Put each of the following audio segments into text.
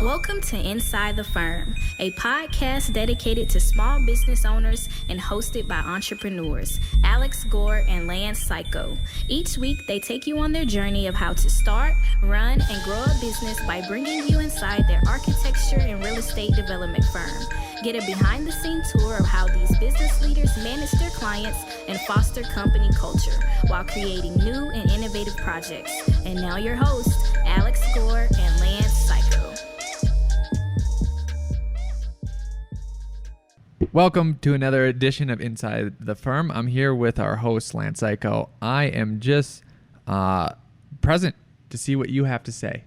Welcome to Inside the Firm, a podcast dedicated to small business owners and hosted by entrepreneurs, Alex Gore and Lance Cayko. Each week, they take you on their journey of how to start, run, and grow a business by bringing you inside their architecture and real estate development firm. Get a behind-the-scenes tour of how these business leaders manage their clients and foster company culture while creating new and innovative projects. And now your hosts, Alex Gore and Lance Cayko. Welcome to another edition of Inside the Firm. I'm here with our host, Lance Cayko. I am just present to see what you have to say.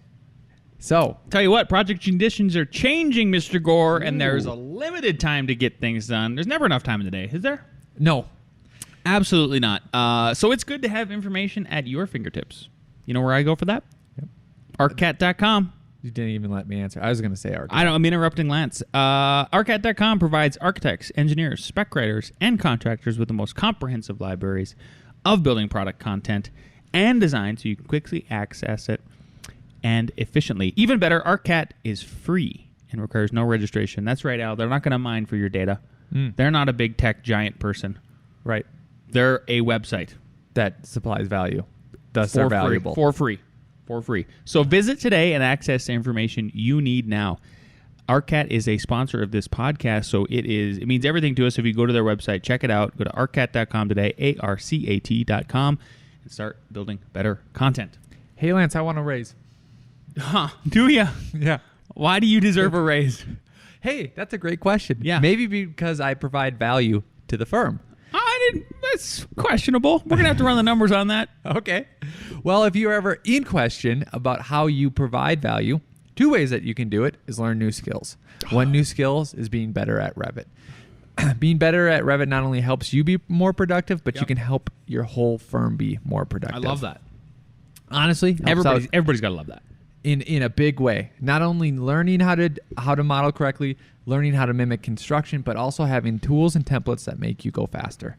So, tell you what, project conditions are changing, Mr. Gore, and there's a limited time to get things done. There's never enough time in the day, is there? No. Absolutely not. So it's good to have information at your fingertips. You know where I go for that? Yep. ARCAT.com. You didn't even let me answer. I was going to say ARCAT. I'm interrupting Lance. ARCAT.com provides architects, engineers, spec writers, and contractors with the most comprehensive libraries of building product content and design so you can quickly access it and efficiently. Even better, ARCAT is free and requires no registration. That's right, Al. They're not going to mine for your data. They're not a big tech giant person. Right. They're a website that supplies value. Thus, they're valuable. For free. So visit today and access the information you need now. ARCAT is a sponsor of this podcast, so it means everything to us. If you go to their website, check it out. Go to arcat.com today, ARCAT.com, and start building better content. Hey, Lance, I want a raise. Huh? Do you? Yeah. Why do you deserve a raise? Hey, that's a great question. Yeah. Maybe because I provide value to the firm. That's questionable. We're going to have to run the numbers on that. Okay. Well, if you're ever in question about how you provide value, two ways that you can do it is learn new skills. One new skill is being better at Revit. Being better at Revit not only helps you be more productive, but you can help your whole firm be more productive. I love that. Honestly, everybody's got to love that. In a big way. Not only learning how to model correctly, learning how to mimic construction, but also having tools and templates that make you go faster.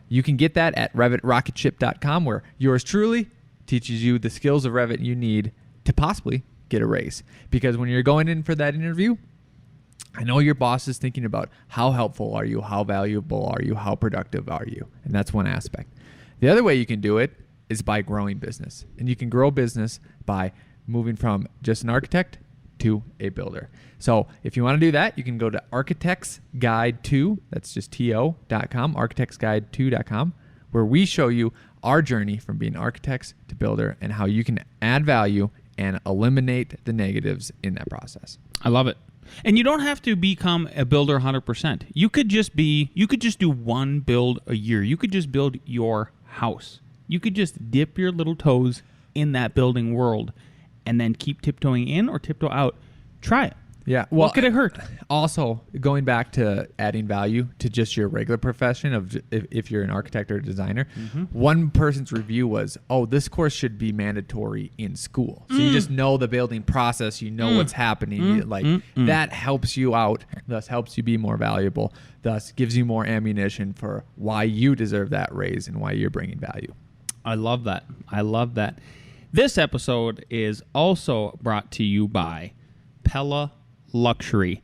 You can get that at RevitRocketship.com, where yours truly teaches you the skills of Revit you need to possibly get a raise. Because when you're going in for that interview, I know your boss is thinking about how helpful are you, how valuable are you, how productive are you, and that's one aspect. The other way you can do it is by growing business, and you can grow business by moving from just an architect to a builder. So if you want to do that, you can go to Architects Guide 2, that's just to.com, architectsguide2.com, where we show you our journey from being architects to builder and how you can add value and eliminate the negatives in that process. I love it. And you don't have to become a builder 100%. You could just do one build a year. You could just build your house. You could just dip your little toes in that building world and then keep tiptoeing in or tiptoe out. Try it. Yeah. Well, what could it hurt? Also, going back to adding value to just your regular profession of if you're an architect or a designer, one person's review was, this course should be mandatory in school. So you just know the building process, you know what's happening. That helps you out, thus helps you be more valuable, thus gives you more ammunition for why you deserve that raise and why you're bringing value. I love that. This episode is also brought to you by Pella Luxury.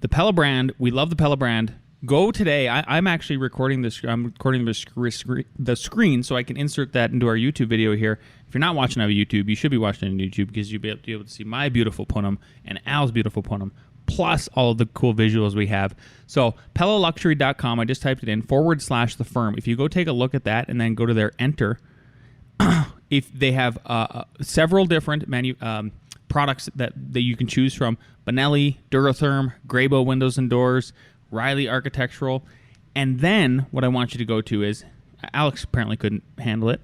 The Pella brand, we love the Pella brand. Go today. I'm actually recording this. I'm recording the screen so I can insert that into our YouTube video here. If you're not watching on YouTube, you should be watching on YouTube because you'll be able to see my beautiful punum and Al's beautiful punum, plus all of the cool visuals we have. So PellaLuxury.com. I just typed it in /the firm. If you go take a look at that and then go to their enter, if they have several different products that you can choose from: Benelli, Duratherm, Grabo Windows and Doors, Riley Architectural. And then what I want you to go to is, Alex apparently couldn't handle it.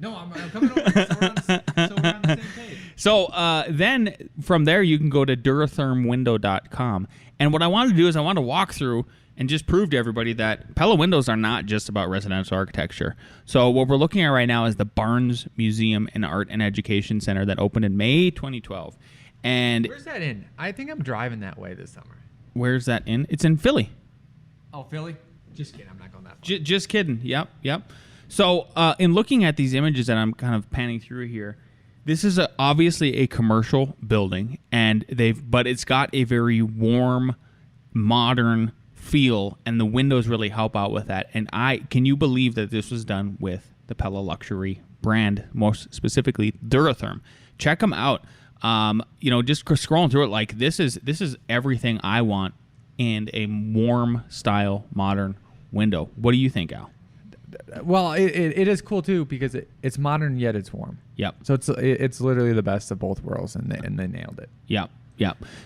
No, I'm coming over. So we're on the same page. So then from there you can go to durathermwindow.com. And what I want to do is I want to walk through and just prove to everybody that Pella windows are not just about residential architecture. So what we're looking at right now is the Barnes Museum and Art and Education Center that opened in May 2012. And where's that in? I think I'm driving that way this summer. Where's that in? It's in Philly. Oh, Philly? Just kidding. I'm not going that far. Just kidding. Yep. So in looking at these images that I'm kind of panning through here, This is obviously a commercial building, but it's got a very warm, modern feel, and the windows really help out with that. And can you believe that this was done with the Pella Luxury brand, most specifically Duratherm? Check them out. Just scrolling through it, like this is everything I want in a warm style, modern window. What do you think, Al? Well, it is cool too because it's modern yet it's warm. Yep. So it's literally the best of both worlds, and they nailed it. Yep.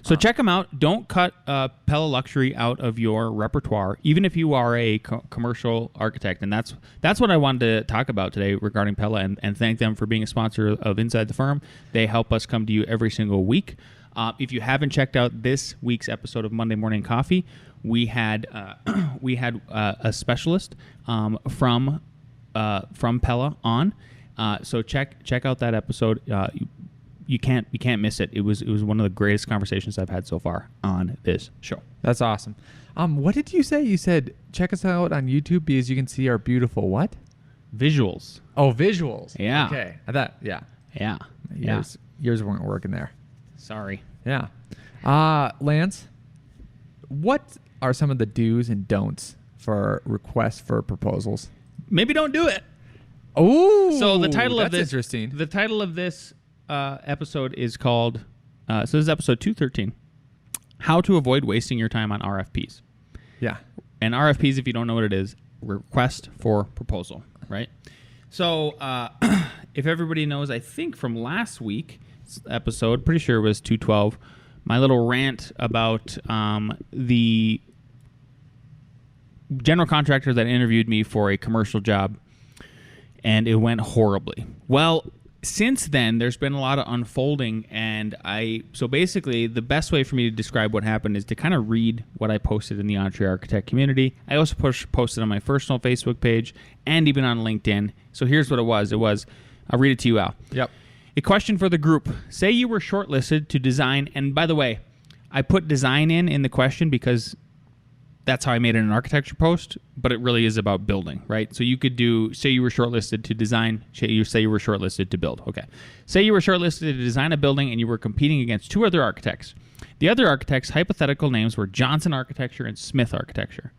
So check them out. Don't cut Pella Luxury out of your repertoire, even if you are a commercial architect. And that's what I wanted to talk about today regarding Pella, and thank them for being a sponsor of Inside the Firm. They help us come to you every single week. If you haven't checked out this week's episode of Monday Morning Coffee, we had a specialist from Pella on. So check out that episode. You can't miss it. It was one of the greatest conversations I've had so far on this show. That's awesome. What did you say? You said check us out on YouTube because you can see our beautiful what? Visuals. Oh, visuals. Yeah. Okay. I thought Yeah. Yours weren't working there. Sorry. Yeah. Lance, what are some of the do's and don'ts for requests for proposals? Maybe don't do it. Oh, So the title of this interesting. The title of this episode is called. So this is episode 213. How to avoid wasting your time on RFPs. Yeah. And RFPs, if you don't know what it is, request for proposal, right? So if everybody knows, I think from last week's episode, pretty sure it was 212, my little rant about the general contractor that interviewed me for a commercial job, and it went horribly. Well, since then, there's been a lot of unfolding, and so basically, the best way for me to describe what happened is to kind of read what I posted in the Entre Architect community. I also posted on my personal Facebook page and even on LinkedIn. So here's what it was. I'll read it to you, Al. Yep. A question for the group. Say you were shortlisted to design, and by the way, I put design in the question because that's how I made it an architecture post, but it really is about building, right? So you could say you were shortlisted to design, say you were shortlisted to build. Okay. Say you were shortlisted to design a building and you were competing against two other architects. The other architects' hypothetical names were Johnson Architecture and Smith Architecture.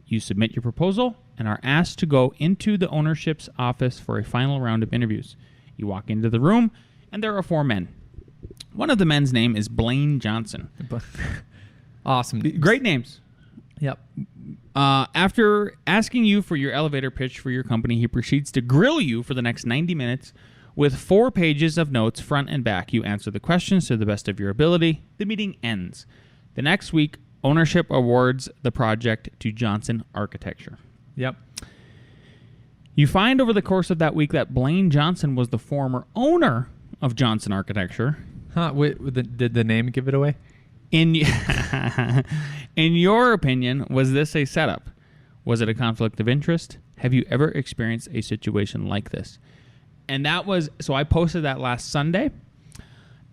You submit your proposal and are asked to go into the ownership's office for a final round of interviews. You walk into the room and there are 4 men. One of the men's name is Blaine Johnson. Awesome. Great names. Yep. After asking you for your elevator pitch for your company, he proceeds to grill you for the next 90 minutes with 4 pages of notes front and back. You answer the questions to the best of your ability. The meeting ends. The next week, ownership awards the project to Johnson Architecture. Yep. You find over the course of that week that Blaine Johnson was the former owner of Johnson Architecture. Huh? Did the name give it away? In your opinion, was this a setup? Was it a conflict of interest? Have you ever experienced a situation like this? And so I posted that last Sunday,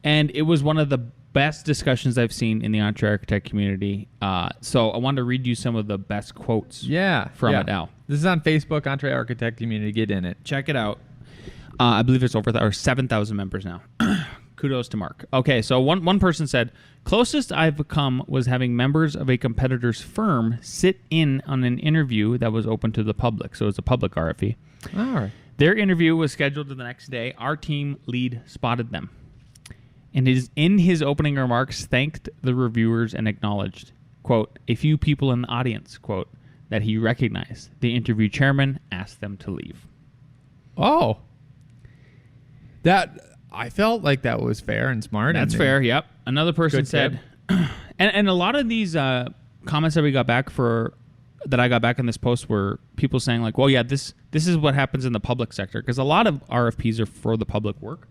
and it was one of the best discussions I've seen in the Entre Architect community. So I wanted to read you some of the best quotes from it, Al. This is on Facebook, Entre Architect community. Get in it. Check it out. I believe it's over 7,000 members now. Kudos to Mark. Okay, so one person said, closest I've come was having members of a competitor's firm sit in on an interview that was open to the public. So it's a public RFP. All right. Their interview was scheduled the next day. Our team lead spotted them. And in his opening remarks, thanked the reviewers and acknowledged, quote, a few people in the audience, quote, that he recognized. The interview chairman asked them to leave. Oh. I felt like that was fair and smart. That's fair, yep. Another person said, and a lot of these comments that I got back in this post were people saying like, well, yeah, this is what happens in the public sector, because a lot of RFPs are for public work.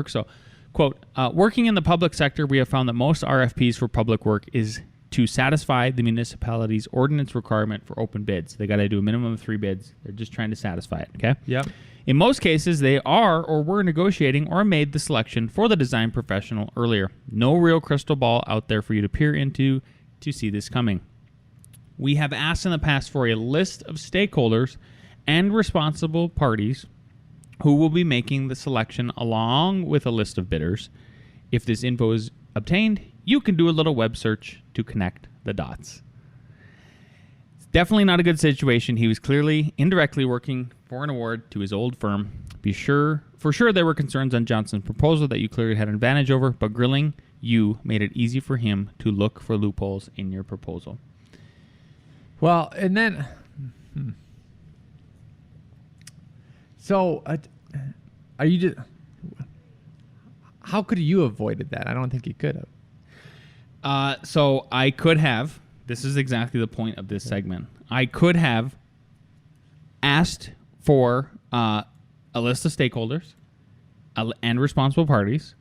So, quote, working in the public sector, we have found that most RFPs for public work is to satisfy the municipality's ordinance requirement for open bids. They got to do a minimum of 3 bids. They're just trying to satisfy it, okay? Yep. In most cases, they are or were negotiating or made the selection for the design professional earlier. No real crystal ball out there for you to peer into to see this coming. We have asked in the past for a list of stakeholders and responsible parties who will be making the selection along with a list of bidders. If this info is obtained, you can do a little web search to connect the dots. It's definitely not a good situation. He was clearly indirectly working for an award to his old firm. For sure there were concerns on Johnson's proposal that you clearly had an advantage over, but grilling you made it easy for him to look for loopholes in your proposal. Well, and then... So, are you just... How could you have avoided that? I don't think you could have. So I could have... This is exactly the point of this segment. I could have asked for a list of stakeholders and responsible parties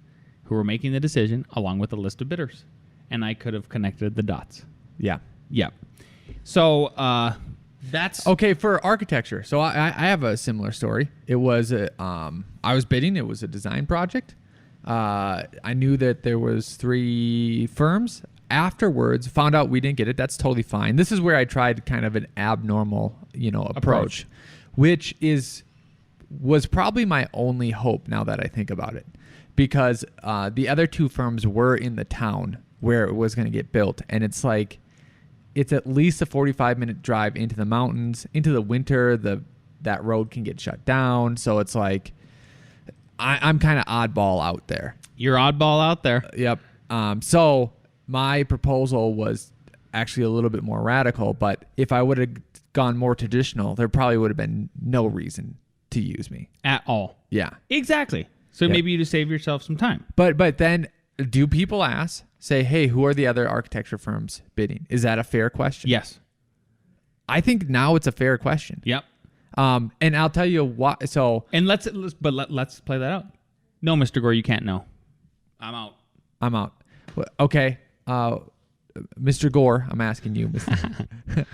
who were making the decision along with a list of bidders. And I could have connected the dots. Yeah. Yeah. So that's... Okay, for architecture. So I have a similar story. It was, I was bidding. It was a design project. I knew that there was 3 firms. Afterwards, found out we didn't get it. That's totally fine. This is where I tried kind of an abnormal, approach. Which was probably my only hope now that I think about it, because the other 2 firms were in the town where it was going to get built, and it's like it's at least a 45-minute drive into the mountains. Into the winter, that road can get shut down, so it's like I'm kind of oddball out there. You're oddball out there. Yep. So my proposal was actually a little bit more radical, but if I would have gone more traditional, there probably would have been no reason to use me At all. Yeah. Exactly. So Yep. maybe you just save yourself some time. But then do people say, hey, who are the other architecture firms bidding? Is that a fair question? Yes. I think now it's a fair question. Yep. And I'll tell you what. So And let's play that out. No, Mr. Gore, you can't know. I'm out. I'm out. Okay. Mr. Gore, I'm asking you. Mr.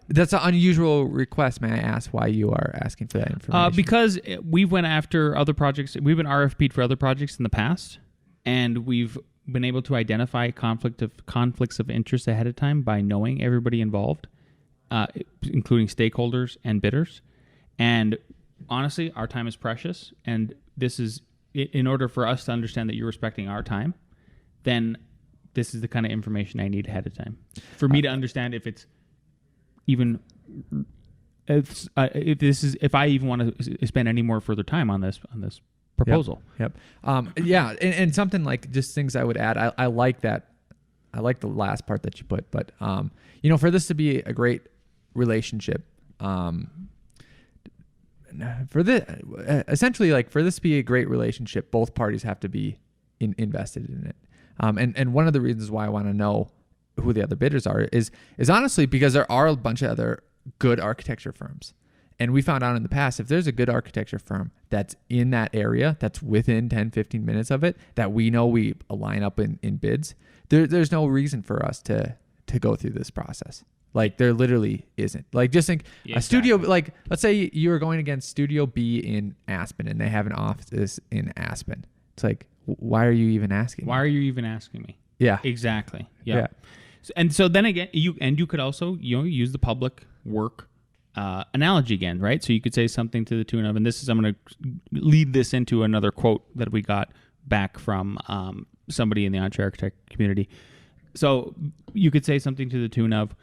That's an unusual request. May I ask why you are asking for that information? Because we went after other projects. We've been RFP'd for other projects in the past, and we've been able to identify conflicts of interest ahead of time by knowing everybody involved, including stakeholders and bidders. And honestly, our time is precious, and this is in order for us to understand that you're respecting our time. Then this is the kind of information I need ahead of time for me to understand if it's even if I even want to spend any more further time on this proposal. Yep. Yeah, and something like just things I would add. I like that. I like the last part that you put, but for this to be a great relationship, for this to be a great relationship, both parties have to be invested in it. And one of the reasons why I want to know who the other bidders are is honestly because there are a bunch of other good architecture firms. And we found out in the past, if there's a good architecture firm that's in that area, that's within 10, 15 minutes of it, that we know we line up in bids, there's no reason for us to go through this process. Like, there literally isn't. Like, just think a studio, like, let's say you were going against Studio B in Aspen and they have an office in Aspen. It's like, why are you even asking? Why are you even asking me? Yeah. Exactly. Yeah. And so then again, you could also use the public work analogy again, right? So you could say something to the tune of, and I'm going to lead this into another quote that we got back from somebody in the entree architect community. So you could say something to the tune of,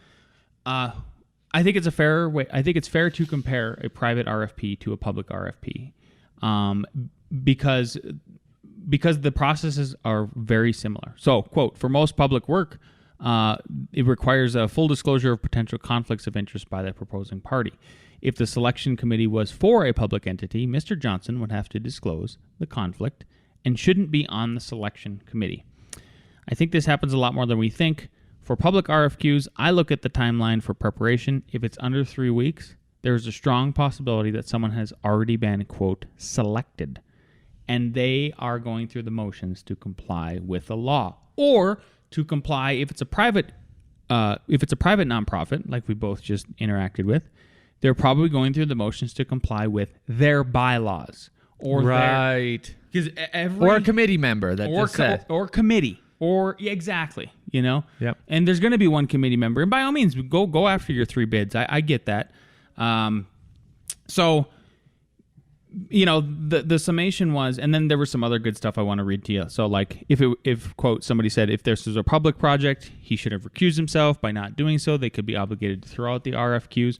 I think it's a fair way. I think it's fair to compare a private RFP to a public RFP, because the processes are very similar. So, quote, for most public work, it requires a full disclosure of potential conflicts of interest by the proposing party. If the selection committee was for a public entity, Mr. Johnson would have to disclose the conflict and shouldn't be on the selection committee. I think this happens a lot more than we think. For public RFQs, I look at the timeline for preparation. If it's under 3 weeks, there's a strong possibility that someone has already been, quote, selected, and they are going through the motions to comply with the law, or to comply if it's a private nonprofit, like we both just interacted with. They're probably going through the motions to comply with their bylaws, or right, or a committee member that just said, or committee, or exactly, Yep. And there's going to be one committee member, and by all means, go after your 3 bids. I get that. So the summation was, and then there was some other good stuff I want to read to you. So like if quote, somebody said, if this was a public project, he should have recused himself. By not doing so, they could be obligated to throw out the RFPs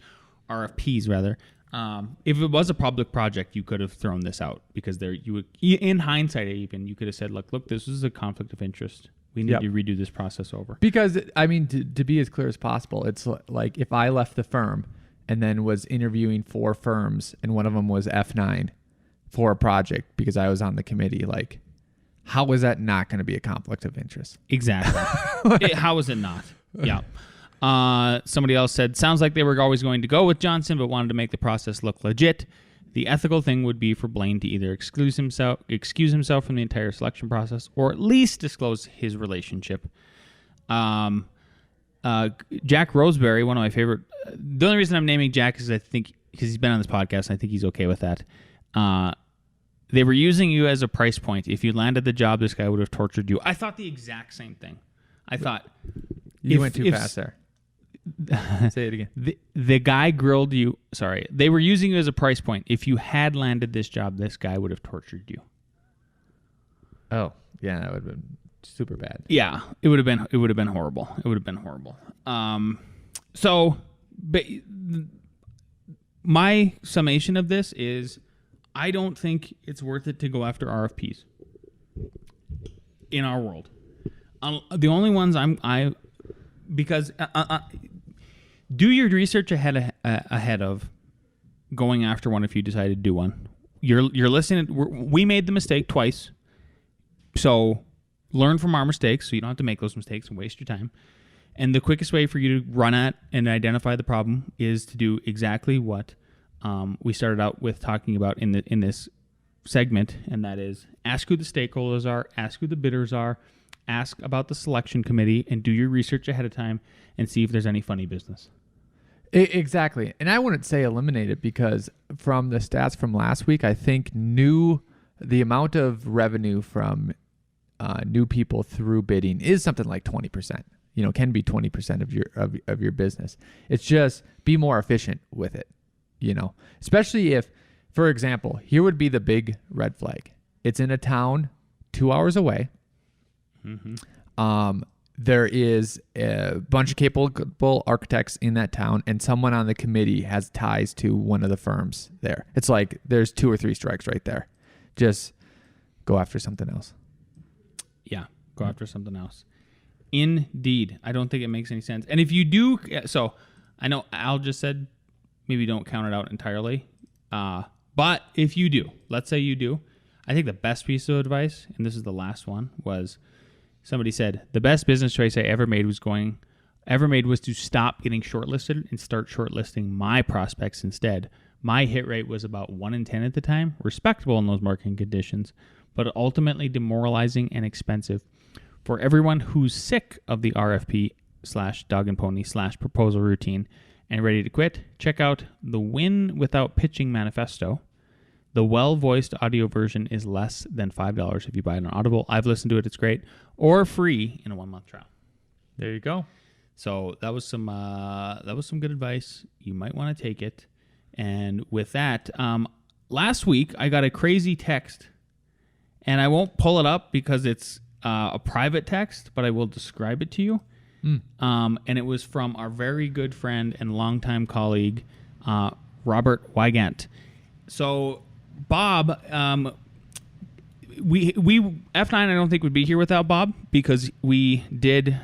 rather. If it was a public project, you could have thrown this out because in hindsight, even you could have said, look, this is a conflict of interest. We need to redo this process over. Because I mean, to be as clear as possible, it's like if I left the firm and then was interviewing 4 firms and one of them was F9 for a project because I was on the committee, like, how is that not going to be a conflict of interest? Exactly. How is it not? Yeah. Somebody else said, sounds like they were always going to go with Johnson, but wanted to make the process look legit. The ethical thing would be for Blaine to either excuse himself from the entire selection process or at least disclose his relationship. Jack Roseberry, one of my favorite. The only reason I'm naming Jack is I think because he's been on this podcast, and I think he's okay with that. They were using you as a price point. If you landed the job, this guy would have tortured you. I thought the exact same thing. I thought you went too fast there. Say it again. The guy grilled you. Sorry, they were using you as a price point. If you had landed this job, this guy would have tortured you. Oh, yeah, that would have been super bad. Yeah, it would have been horrible. It would have been horrible. So, my summation of this is, I don't think it's worth it to go after RFPs in our world. The only ones because do your research ahead of going after one if you decide to do one. You're listening. We made the mistake twice, so learn from our mistakes so you don't have to make those mistakes and waste your time. And the quickest way for you to run at and identify the problem is to do exactly what we started out with talking about in this segment, and that is ask who the stakeholders are, ask who the bidders are, ask about the selection committee, and do your research ahead of time and see if there's any funny business. Exactly. And I wouldn't say eliminate it because from the stats from last week, I think the amount of revenue from new people through bidding is something like 20%. Can be 20% of your business. It's just be more efficient with it. Especially if, for example, here would be the big red flag. It's in a town 2 hours away. Mm-hmm. There is a bunch of capable architects in that town, and someone on the committee has ties to one of the firms there. It's like there's 2 or 3 strikes right there. Just go after something else. Yeah, go after something else. Indeed. I don't think it makes any sense. And if you do, so I know Al just said maybe don't count it out entirely. But if you do, let's say you do, I think the best piece of advice, and this is the last one, was somebody said, the best business choice I ever made was to stop getting shortlisted and start shortlisting my prospects instead. My hit rate was about 1 in 10 at the time, respectable in those marketing conditions, but ultimately demoralizing and expensive. For everyone who's sick of the RFP/dog and pony/proposal routine and ready to quit, check out the Win Without Pitching Manifesto. The well-voiced audio version is less than $5 if you buy it on Audible. I've listened to it; it's great, or free in a 1-month trial. There you go. So that was some good advice. You might want to take it. And with that, last week I got a crazy text, and I won't pull it up because it's a private text, but I will describe it to you. And it was from our very good friend and longtime colleague, Robert Wygant. So Bob, we F9 I don't think would be here without Bob, because we did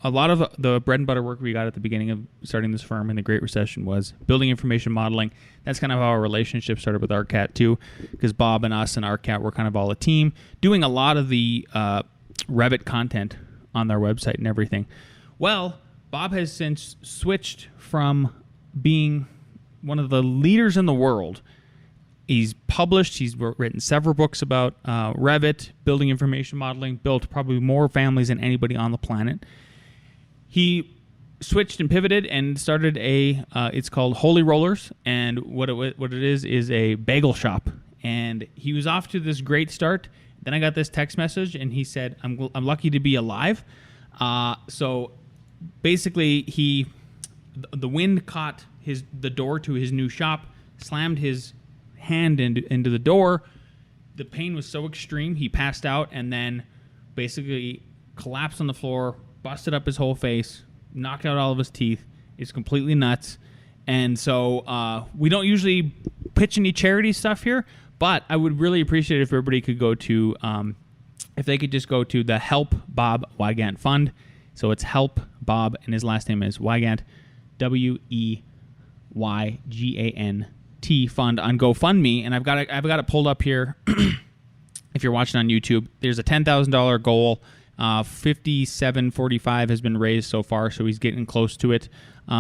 a lot of the bread and butter work we got at the beginning of starting this firm in the Great Recession was building information modeling. That's kind of how our relationship started with ARCAT too, because Bob and us and ARCAT were kind of all a team, doing a lot of the Revit content on their website and everything. Well, Bob has since switched from being one of the leaders in the world. He's published, he's written several books about Revit, building information modeling, built probably more families than anybody on the planet. He switched and pivoted and started it's called Holy Rollers, and what it is a bagel shop. And he was off to this great start. Then I got this text message, and he said, I'm lucky to be alive. So basically, the wind caught the door to his new shop, slammed his hand into the door. The pain was so extreme, he passed out and then basically collapsed on the floor, busted up his whole face, knocked out all of his teeth. It's completely nuts. And so we don't usually pitch any charity stuff here, but I would really appreciate it if everybody could go to, if they could just go to the Help Bob Wygant Fund. So it's Help Bob, and his last name is Wygant, Weygant Fund on GoFundMe, and I've got it pulled up here. If you're watching on YouTube, there's a $10,000 goal. 5745 has been raised so far, so he's getting close to it.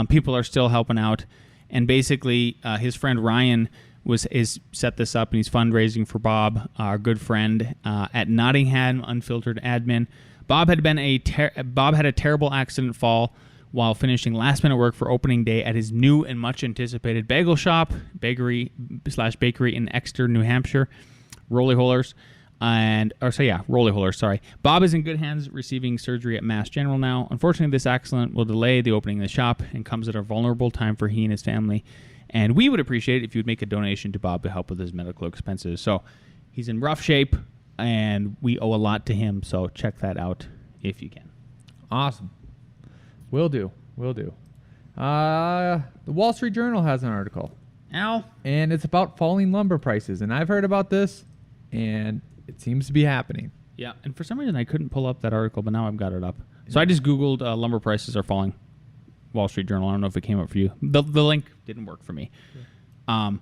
People are still helping out, and basically, his friend Ryan is set this up, and he's fundraising for Bob, our good friend at Nottingham Unfiltered Admin. Bob had a terrible accident fall while finishing last-minute work for opening day at his new and much-anticipated bagel shop, bakery in Exeter, New Hampshire, Rolly Hollers. Rolly Hollers, sorry. Bob is in good hands receiving surgery at Mass General now. Unfortunately, this accident will delay the opening of the shop and comes at a vulnerable time for he and his family. And we would appreciate it if you would make a donation to Bob to help with his medical expenses. So he's in rough shape, and we owe a lot to him, so check that out if you can. Awesome. Will do. The Wall Street Journal has an article. Al? And it's about falling lumber prices. And I've heard about this, and it seems to be happening. Yeah, and for some reason I couldn't pull up that article, but now I've got it up. So I just Googled lumber prices are falling. Wall Street Journal. I don't know if it came up for you. The link didn't work for me. Yeah.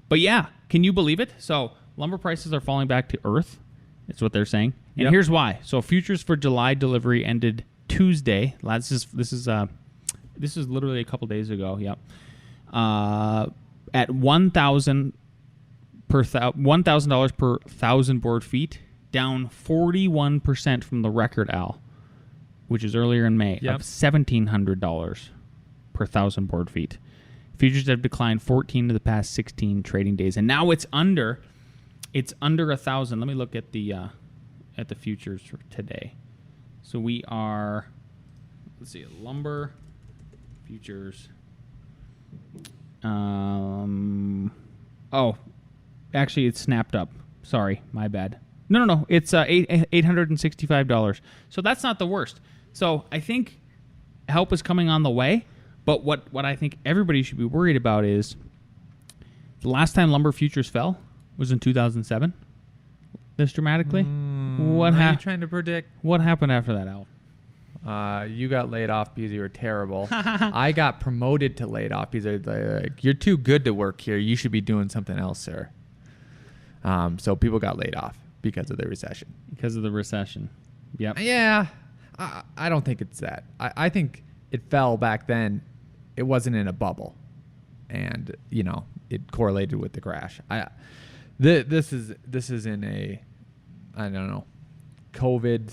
But yeah, can you believe it? So lumber prices are falling back to earth. That's what they're saying. And here's why. So futures for July delivery ended Tuesday. This is literally a couple days ago. Yep. At $1,000 per 1,000 board feet, down 41% from the record, Al, which is earlier in May, of $1,700 per 1,000 board feet. Futures have declined 14 of the past 16 trading days, and now it's under 1,000. Let me look at the futures for today. So we are, let's see, lumber futures. Actually, it's snapped up. Sorry, my bad. No. It's $865. So that's not the worst. So I think help is coming on the way. But what I think everybody should be worried about is the last time lumber futures fell was in 2007. This dramatically. What are you trying to predict? What happened after that, Al? You got laid off because you were terrible. I got promoted to laid off because they're like, you're too good to work here. You should be doing something else, sir. So people got laid off because of the recession. Because of the recession. Yep. Yeah. I don't think it's that. I think it fell back then. It wasn't in a bubble. And, it correlated with the crash. This is in a, I don't know, COVID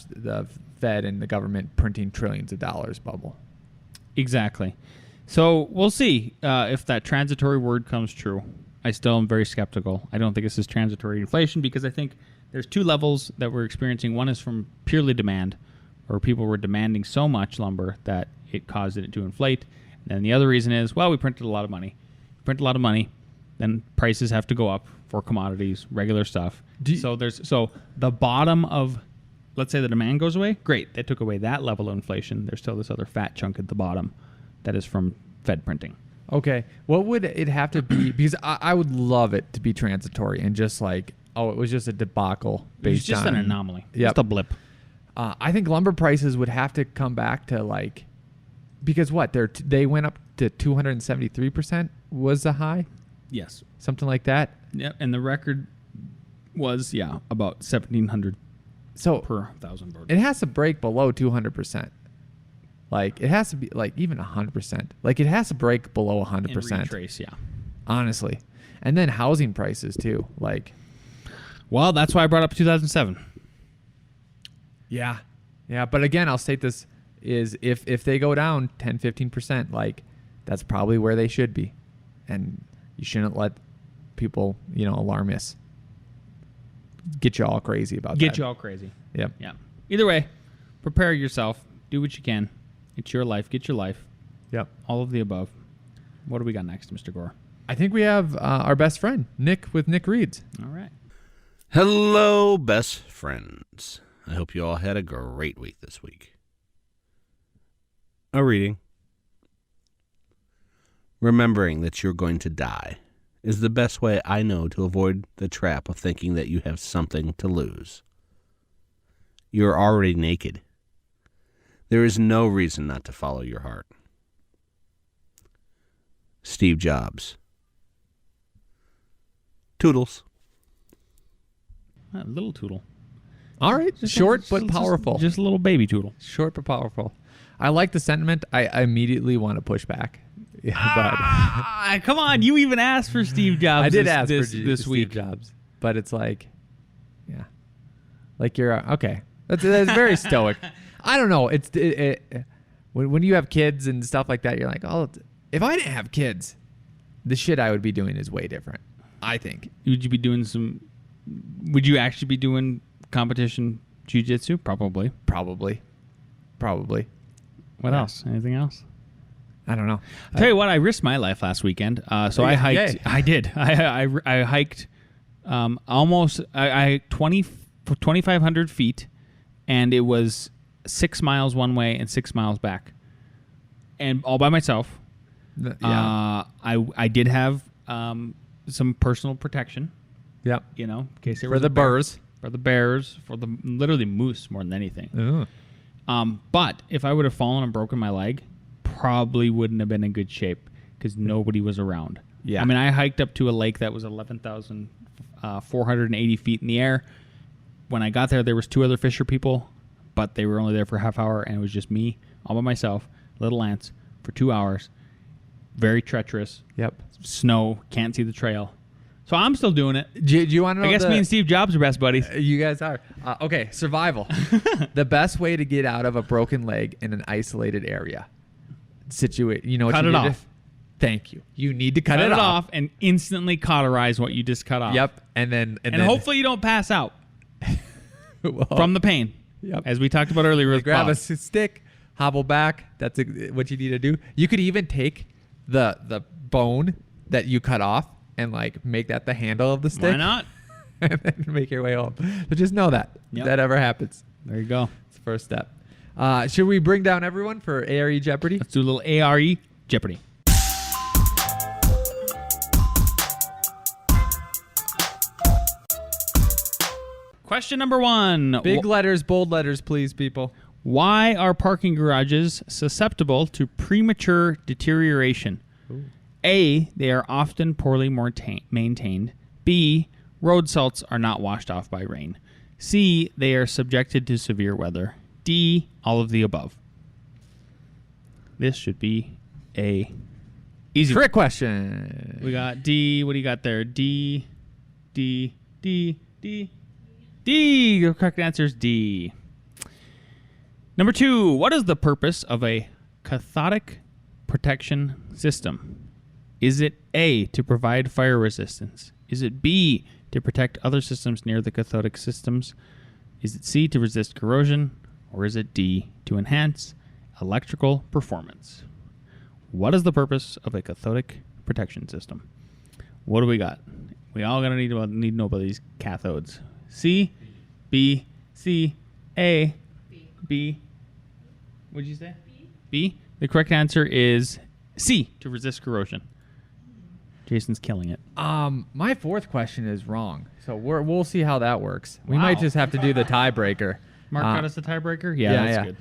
/ the Fed and the government printing trillions of dollars bubble. Exactly. So we'll see if that transitory word comes true. I still am very skeptical. I don't think this is transitory inflation because I think there's two levels that we're experiencing. One is from purely demand, where people were demanding so much lumber that it caused it to inflate. And then the other reason is, we printed a lot of money. Then prices have to go up for commodities, regular stuff. So the bottom of, let's say the demand goes away. Great. They took away that level of inflation. There's still this other fat chunk at the bottom that is from Fed printing. Okay. What would it have to be? Because I would love it to be transitory and just like, it was just a debacle based on... It's just an anomaly. Yep. Just a blip. I think lumber prices would have to come back to like... Because they went up to 273% was the high? Yes. Something like that? Yep. And the record was, about 1,700 per 1,000 board. It has to break below 200%. Like, it has to be, like, even 100%. Like, it has to break below 100%. And retrace, honestly. And then housing prices, too. Like... Well, that's why I brought up 2007. Yeah. Yeah, but again, I'll state this, is if they go down 10, 15%, like, that's probably where they should be. And you shouldn't let people, alarmists get you all crazy about that. Get you all crazy. Yep. Yeah. Either way, prepare yourself. Do what you can. It's your life. Get your life. Yep. All of the above. What do we got next, Mr. Gore? I think we have our best friend, Nick, with Nick Reads. All right. Hello, best friends. I hope you all had a great week this week. A reading. Remembering that you're going to die is the best way I know to avoid the trap of thinking that you have something to lose. You're already naked. There is no reason not to follow your heart. Steve Jobs. Toodles. A little Toodle. All right. Short but powerful. Just a little baby Toodle. Short but powerful. I like the sentiment. I immediately want to push back. Come on. You even asked for Steve Jobs I did ask this for week. Steve Jobs. But it's like, yeah. Like you're, okay. That's very stoic. I don't know. When you have kids and stuff like that, you're like, oh, if I didn't have kids, the shit I would be doing is way different, I think. Would you actually be doing competition jiu-jitsu? Probably. What else? Anything else? I don't know. I'll tell you what, I risked my life last weekend. So I hiked. Yay. I did. I hiked almost 2,500 feet, and it was 6 miles one way and 6 miles back, and all by myself. Yeah. I did have some personal protection. Yep. You know, in case there For was the a bear. burrs. For the bears, for the literally moose more than anything. Ooh. But if I would have fallen and broken my leg, probably wouldn't have been in good shape because nobody was around. Yeah. I mean, I hiked up to a lake that was 11,480 feet in the air. When I got there was 2 other fisher people, but they were only there for a half hour, and it was just me all by myself, little ants, for 2 hours. Very treacherous. Yep. Snow, can't see the trail. So I'm still doing it. Do you want to know? I guess me and Steve Jobs are best buddies. You guys are. Okay, survival. The best way to get out of a broken leg in an isolated area. You know what Cut you it need to- off. Thank you. You need to cut Cut it off. and instantly cauterize what you just cut off. Yep. And then Hopefully you don't pass out from the pain. Yep. As we talked about earlier with grab Bob. a stick, hobble back. That's what you need to do. You could even take the bone that you cut off and like make that the handle of the stick. Why not? And then make your way home. But just know that. Yep. If that ever happens. There you go. It's the first step. Should we bring down everyone for A.R.E. Jeopardy? Let's do a little A.R.E. Jeopardy. Question number 1. Big letters, bold letters, please, people. Why are parking garages susceptible to premature deterioration? Ooh. A, they are often poorly maintained. B, road salts are not washed off by rain. C, they are subjected to severe weather. D, all of the above. This should be a easy Trick question. We got D. What do you got there? D. The correct answer is D. Number 2. What is the purpose of a cathodic protection system? Is it A, to provide fire resistance? Is it B, to protect other systems near the cathodic systems? Is it C, to resist corrosion? Or is it D, to enhance electrical performance? What is the purpose of a cathodic protection system? What do we got? We all gonna need to know about these cathodes. C, B, C, A, B. What did you say? B. The correct answer is C, to resist corrosion. Jason's killing it. My fourth question is wrong, so we'll see how that works. We Wow. might just have to do the tiebreaker. Mark got us the tiebreaker? Yeah, that's good.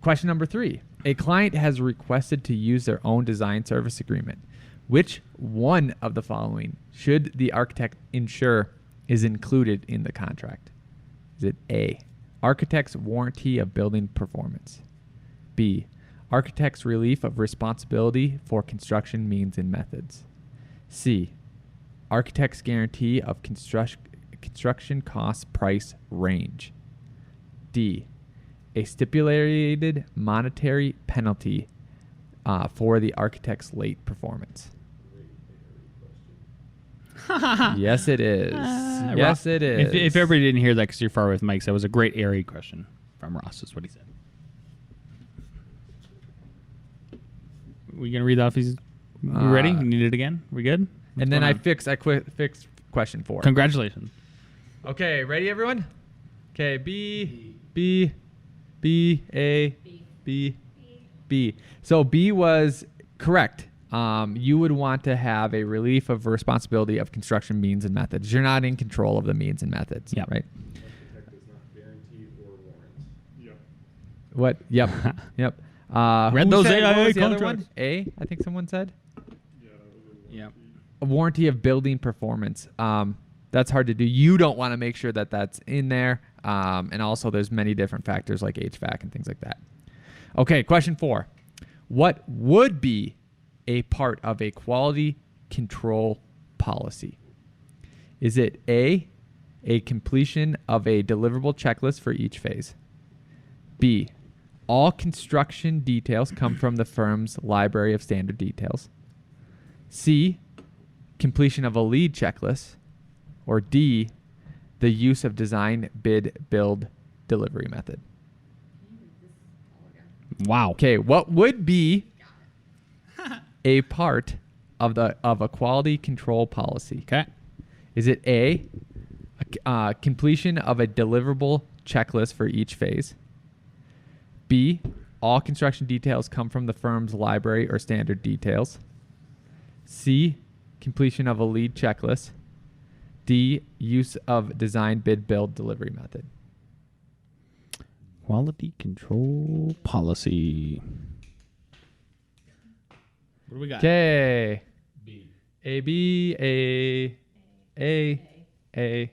Question number 3. A client has requested to use their own design service agreement. Which one of the following should the architect ensure is included in the contract? Is it A, architect's warranty of building performance? B, architect's relief of responsibility for construction means and methods? C, architect's guarantee of construction cost price range? D, a stipulated monetary penalty for the architect's late performance? Yes, it is. Yes, it is. If everybody didn't hear that because you're far away with mics, that was a great A.R.E. question from Ross. That's what he said. We gonna read off these You ready? You need it again? We good? What's And then going I on? fixed question 4. Congratulations. Okay, ready, everyone? Okay, B, A, B. So B was correct. You would want to have a relief of responsibility of construction means and methods. You're not in control of the means and methods, Yep. right? Architect does not guarantee or warrant. Yep. What? Yep. Yep. Read Who those said- what AIA was the other contracts. one? A, I think someone said. Yeah, that was a warranty. Yep. A warranty of building performance. That's hard to do. You don't want to make sure that that's in there. And also there's many different factors like HVAC and things like that. Okay, question 4. What would be a part of a quality control policy? Is it A, completion of a deliverable checklist for each phase? B, all construction details come from the firm's library of standard details? C, completion of a lead checklist? Or D, the use of design, bid, build, delivery method? Wow. Okay, what would be a part of a quality control policy? Okay. Is it A, completion of a deliverable checklist for each phase? B, all construction details come from the firm's library or standard details? C, completion of a lead checklist? D, use of design, bid, build, delivery method? Quality control policy. What do we got? Okay. B. A, B, A. A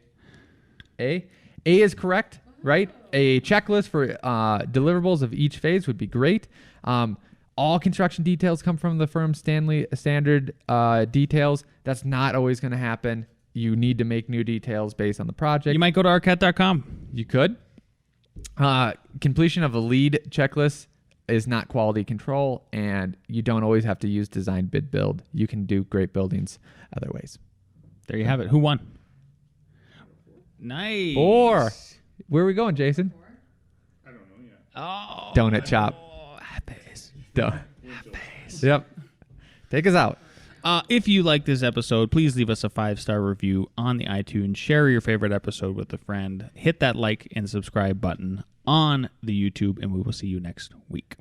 is correct, right? A checklist for deliverables of each phase would be great. All construction details come from the firm's standard details. That's not always going to happen. You need to make new details based on the project. You might go to arcat.com. You could. Completion of a lead checklist is not quality control, and you don't always have to use design, bid, build. You can do great buildings other ways. There you have it. Who won? Nice. 4. Where are we going, Jason? I don't know yet. Oh. Donut chop. Happy. Yep. Take us out. If you like this episode, please leave us a 5-star review on the iTunes. Share your favorite episode with a friend. Hit that like and subscribe button on the YouTube, and we will see you next week.